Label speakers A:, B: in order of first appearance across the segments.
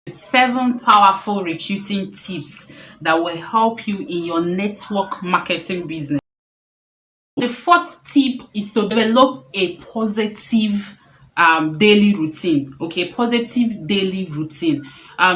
A: 7 powerful recruiting tips that will help you in your network marketing business. The fourth tip is to develop a positive daily routine. Okay, positive daily routine.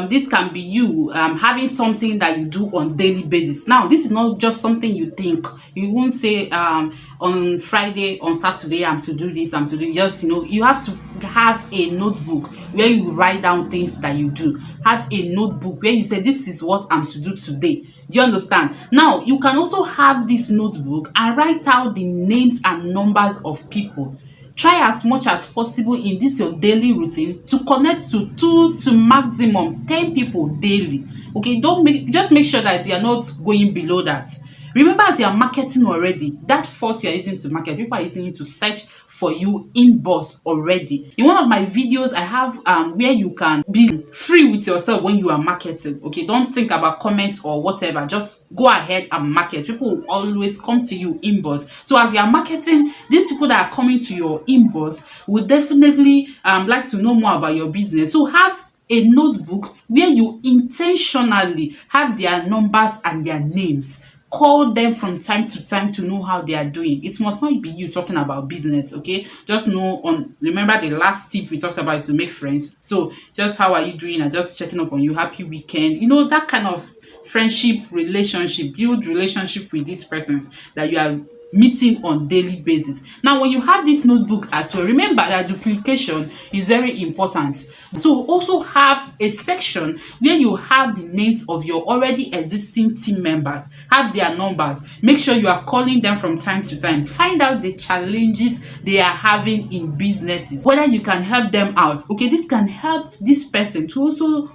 A: This can be you having something that you do on daily basis. Now, this is not just something you think. You won't say on Friday, on Saturday, I'm to do this, I'm to do. Just, you have to have a notebook where you write down things that you do. Have a notebook where you say, this is what I'm to do today. Do you understand? Now, you can also have this notebook and write out the names and numbers of people. Try as much as possible in this your daily routine to connect to 2 to maximum 10 people daily. Okay, just make sure that you are not going below that. Remember, as you are marketing already, that force you are using to market, people are using it to search for you inbox already. In one of my videos, I have where you can be free with yourself when you are marketing. Okay, don't think about comments or whatever. Just go ahead and market. People will always come to you inbox. So as you are marketing, these people that are coming to your inbox will definitely like to know more about your business. So have a notebook where you intentionally have their numbers and their names. Call them from time to time to know how they are doing. It must not be you talking about business, okay? Just remember the last tip we talked about is to make friends. So just how are you doing? And just checking up on you. Happy weekend. That kind of friendship relationship. Build relationship with these persons that you are meeting on daily basis. Now, when you have this notebook as well, remember that duplication is very important. So also have a section where you have the names of your already existing team members, have their numbers. Make sure you are calling them from time to time. Find out the challenges they are having in businesses, whether you can help them out. Okay, this can help this person to also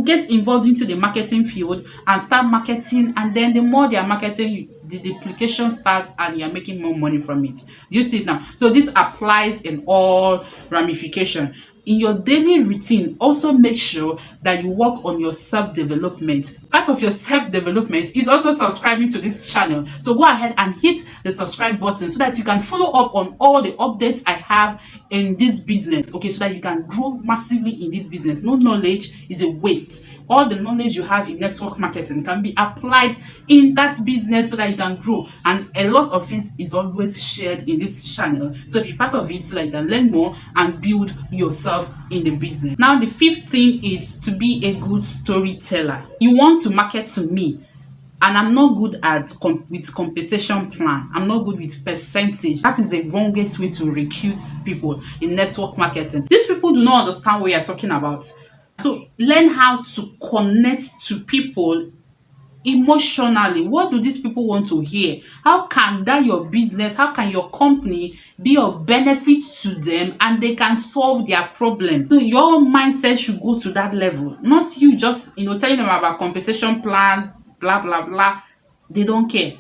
A: get involved into the marketing field and start marketing, and then the more they are marketing, the duplication starts and you're making more money from it. You see it now. So this applies in all ramification. In your daily routine, also make sure that you work on your self-development. Part of your self-development is also subscribing to this channel. So go ahead and hit the subscribe button so that you can follow up on all the updates I have in this business. Okay, so that you can grow massively in this business. No knowledge is a waste. All the knowledge you have in network marketing can be applied in that business so that you can grow. And a lot of it is always shared in this channel. So be part of it so that you can learn more and build yourself in the business. Now, the fifth thing is to be a good storyteller. You want to market to me, and I'm not good at with compensation plan. I'm not good with percentage. That is the wrongest way to recruit people in network marketing. These people do not understand what you're talking about. So learn how to connect to people emotionally. What do these people want to hear? How can your business, how can your company be of benefit to them and they can solve their problem? So your mindset should go to that level, not you just telling them about compensation plan, blah blah blah. They don't care.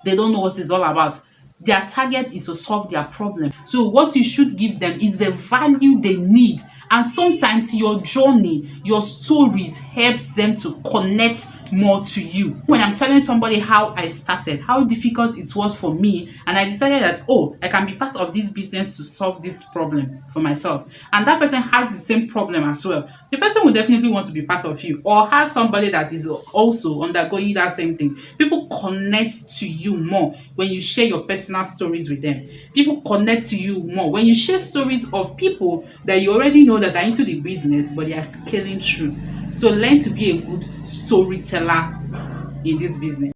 A: They don't know what it's all about. Their target is to solve their problem. So what you should give them is the value they need. And sometimes your journey, your stories helps them to connect more to you. When I'm telling somebody how I started, how difficult it was for me, and I decided that, I can be part of this business to solve this problem for myself. And that person has the same problem as well. The person will definitely want to be part of you, or have somebody that is also undergoing that same thing. People connect to you more when you share your personal stories with them. People connect to you more when you share stories of people that you already know that are into the business, but they are scaling through. So learn to be a good storyteller in this business.